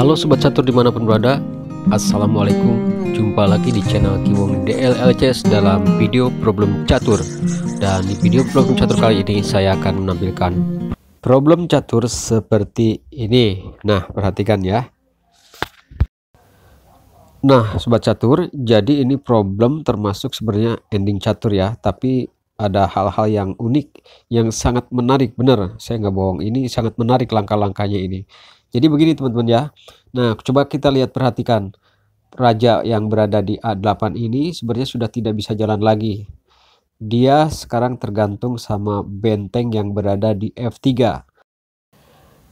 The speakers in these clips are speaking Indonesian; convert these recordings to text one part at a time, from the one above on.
Halo Sobat Catur dimanapun berada, Assalamualaikum. Jumpa lagi di channel Kiwong DLLCS dalam video problem catur. Dan di video problem catur kali ini saya akan menampilkan problem catur seperti ini. Nah, perhatikan ya. Nah, Sobat Catur, jadi ini problem termasuk sebenarnya ending catur ya, tapi ada hal-hal yang unik, yang sangat menarik. Bener, saya nggak bohong, ini sangat menarik langkah-langkahnya ini. Jadi begini teman-teman ya. Nah, coba kita lihat, perhatikan. Raja yang berada di A8 ini sebenarnya sudah tidak bisa jalan lagi. Dia sekarang tergantung sama benteng yang berada di F3.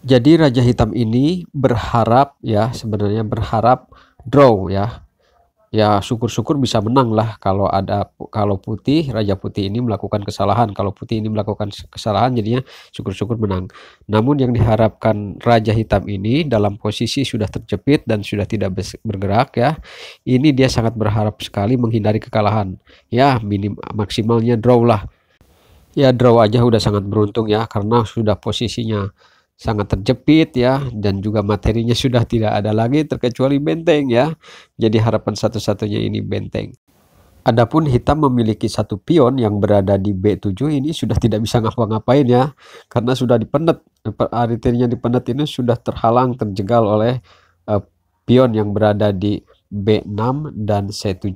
Jadi raja hitam ini berharap ya, sebenarnya berharap draw ya. Ya syukur-syukur bisa menang lah kalau raja putih ini melakukan kesalahan. Kalau putih ini melakukan kesalahan, jadinya syukur-syukur menang. Namun yang diharapkan raja hitam ini dalam posisi sudah terjepit dan sudah tidak bergerak ya. Ini dia sangat berharap sekali menghindari kekalahan. Ya maksimalnya draw lah. Ya draw aja udah sangat beruntung ya, karena sudah posisinya sangat terjepit ya, dan juga materinya sudah tidak ada lagi terkecuali benteng ya. Jadi harapan satu-satunya ini benteng. Adapun hitam memiliki satu pion yang berada di B7, ini sudah tidak bisa ngapa-ngapain ya, karena sudah dipenet. Artinya dipenet ini sudah terhalang, terjegal oleh pion yang berada di B6 dan C7.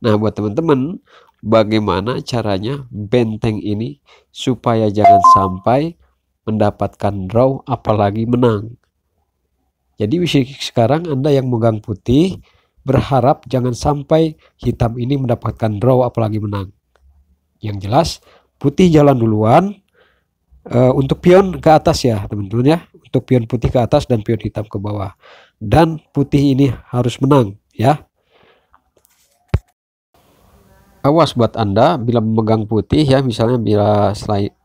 Nah, buat teman-teman, bagaimana caranya benteng ini supaya jangan sampai mendapatkan draw apalagi menang. Jadi sekarang Anda yang megang putih berharap jangan sampai hitam ini mendapatkan draw apalagi menang. Yang jelas putih jalan duluan untuk pion ke atas ya teman-teman ya. Untuk pion putih ke atas dan pion hitam ke bawah. Dan putih ini harus menang ya. Awas buat Anda bila memegang putih ya, misalnya bila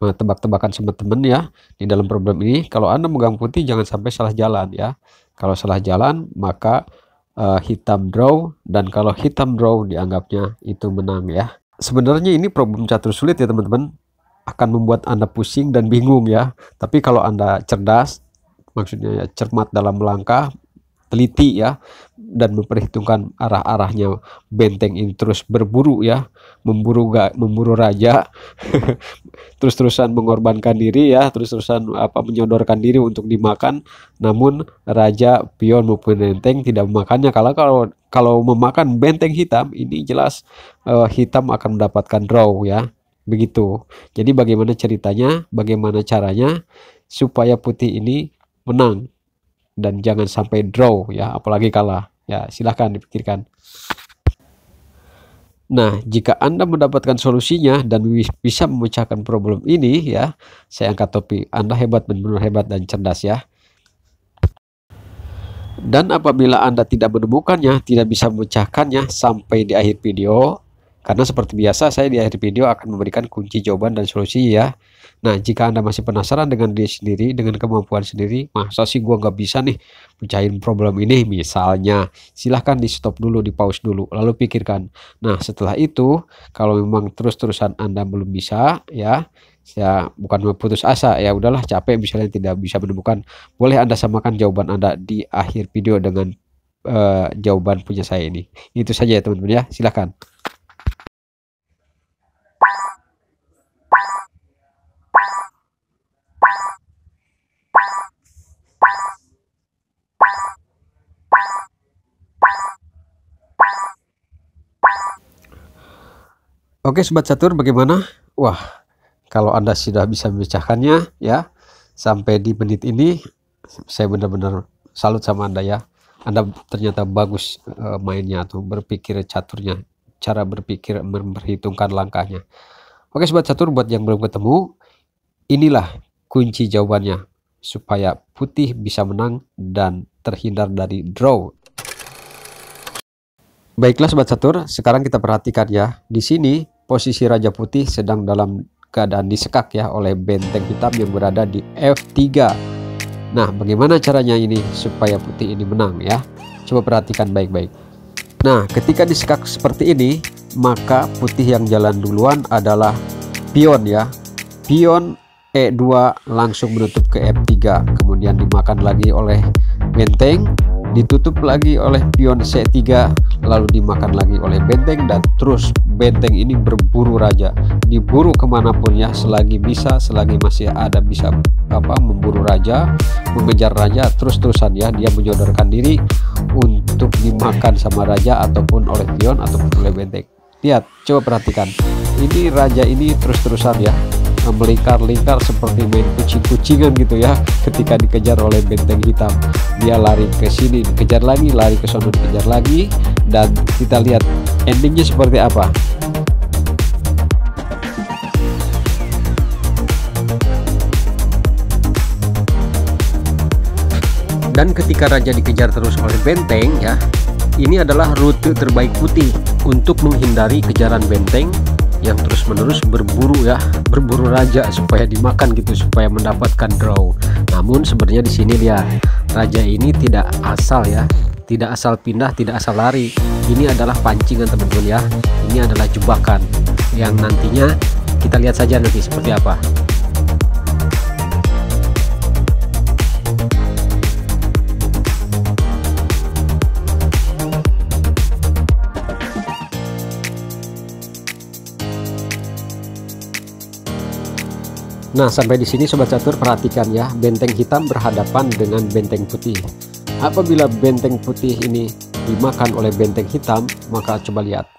tebak-tebakan sama temen ya di dalam problem ini, kalau Anda memegang putih jangan sampai salah jalan ya. Kalau salah jalan maka hitam draw, dan kalau hitam draw dianggapnya itu menang ya. Sebenarnya ini problem catur sulit ya teman-teman, akan membuat Anda pusing dan bingung ya. Tapi kalau Anda cerdas, maksudnya ya cermat dalam melangkah, teliti ya, dan memperhitungkan arah-arahnya benteng ini terus berburu ya, memburu raja terus-terusan mengorbankan diri ya, terus-terusan menyodorkan diri untuk dimakan, namun raja, pion maupun benteng tidak memakannya. Kalau memakan benteng hitam, ini jelas hitam akan mendapatkan draw ya, begitu. Jadi bagaimana ceritanya, bagaimana caranya supaya putih ini menang dan jangan sampai draw ya, apalagi kalah ya, silahkan dipikirkan. Nah, jika Anda mendapatkan solusinya dan bisa memecahkan problem ini ya, saya angkat topi, Anda hebat, benar-benar hebat dan cerdas ya. Dan apabila Anda tidak menemukannya, tidak bisa memecahkannya sampai di akhir video, karena seperti biasa saya di akhir video akan memberikan kunci jawaban dan solusi ya. Nah, jika Anda masih penasaran dengan diri sendiri, dengan kemampuan sendiri, masa sih gua nggak bisa nih mecahin problem ini misalnya, silahkan di stop dulu, di pause dulu, lalu pikirkan. Nah, setelah itu kalau memang terus-terusan Anda belum bisa ya, saya bukan putus asa ya, udahlah capek misalnya tidak bisa menemukan, boleh Anda samakan jawaban Anda di akhir video dengan jawaban punya saya ini. Itu saja ya teman-teman ya, silahkan. Oke Sobat Catur, bagaimana? Wah, kalau Anda sudah bisa memecahkannya ya sampai di menit ini, saya benar-benar salut sama Anda ya. Anda ternyata bagus mainnya atau berpikir caturnya, cara berpikir memperhitungkan langkahnya. Oke Sobat Catur, buat yang belum ketemu, inilah kunci jawabannya supaya putih bisa menang dan terhindar dari draw. Baiklah Sobat Catur, sekarang kita perhatikan ya. Di sini posisi raja putih sedang dalam keadaan disekak ya oleh benteng hitam yang berada di F3. Nah, bagaimana caranya ini supaya putih ini menang ya? Coba perhatikan baik-baik. Nah, ketika disekak seperti ini, maka putih yang jalan duluan adalah pion ya. Pion E2 langsung menutup ke F3, kemudian dimakan lagi oleh benteng, ditutup lagi oleh pion C3, lalu dimakan lagi oleh benteng, dan terus benteng ini berburu raja, diburu kemanapun ya, selagi bisa, selagi masih ada bisa memburu raja, mengejar raja, terus-terusan ya, dia menyodorkan diri untuk dimakan sama raja ataupun oleh pion ataupun oleh benteng. Lihat, coba perhatikan, ini raja ini terus-terusan ya melingkar-lingkar seperti main kucing-kucingan gitu ya. Ketika dikejar oleh benteng hitam, dia lari ke sini, dikejar lagi, lari ke sana, dikejar lagi, dan kita lihat endingnya seperti apa. Dan ketika raja dikejar terus oleh benteng ya, ini adalah rute terbaik putih untuk menghindari kejaran benteng yang terus-menerus berburu ya, berburu raja supaya dimakan gitu, supaya mendapatkan draw. Namun sebenarnya di sini dia raja ini tidak asal ya, tidak asal pindah, tidak asal lari. Ini adalah pancingan teman-teman ya. Ini adalah jebakan yang nantinya kita lihat saja nanti seperti apa. Nah, sampai di sini sobat catur perhatikan ya, benteng hitam berhadapan dengan benteng putih. Apabila benteng putih ini dimakan oleh benteng hitam, maka coba lihat,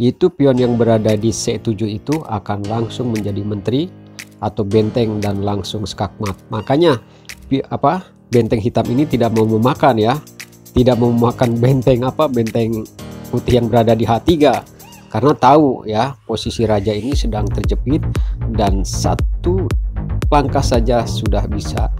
itu pion yang berada di C7 itu akan langsung menjadi menteri atau benteng dan langsung skakmat. Makanya benteng hitam ini tidak mau memakan ya, tidak mau memakan benteng benteng putih yang berada di H3, karena tahu ya posisi raja ini sedang terjepit dan satu langkah saja sudah bisa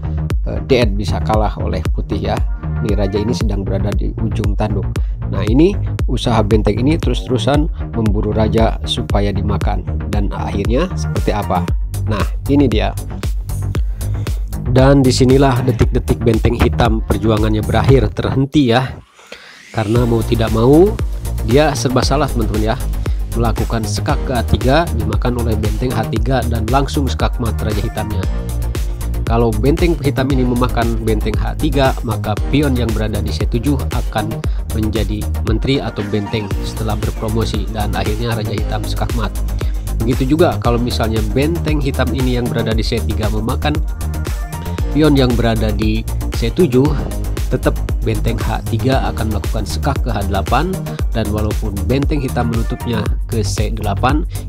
dead, bisa kalah oleh putih ya. Ini raja ini sedang berada di ujung tanduk. Nah, ini usaha benteng ini terus-terusan memburu raja supaya dimakan, dan akhirnya seperti apa? Nah, ini dia. Dan disinilah detik-detik benteng hitam perjuangannya berakhir, terhenti ya, karena mau tidak mau dia serba salah teman-teman ya, melakukan skak ke A3, dimakan oleh benteng H3 dan langsung skakmat raja hitamnya. Kalau benteng hitam ini memakan benteng H3, maka pion yang berada di C7 akan menjadi menteri atau benteng setelah berpromosi, dan akhirnya raja hitam skakmat. Begitu juga kalau misalnya benteng hitam ini yang berada di C3 memakan pion yang berada di C7, tetap benteng H3 akan melakukan skak ke H8, dan walaupun benteng hitam menutupnya ke C8,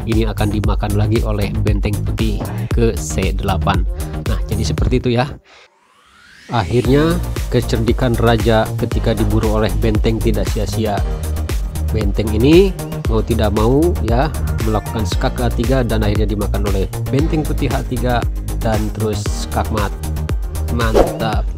ini akan dimakan lagi oleh benteng putih ke C8. Nah, jadi seperti itu ya. Akhirnya kecerdikan raja ketika diburu oleh benteng tidak sia-sia. Benteng ini mau tidak mau ya melakukan skak ke A3 dan akhirnya dimakan oleh benteng putih H3 dan terus skakmat. Mantap.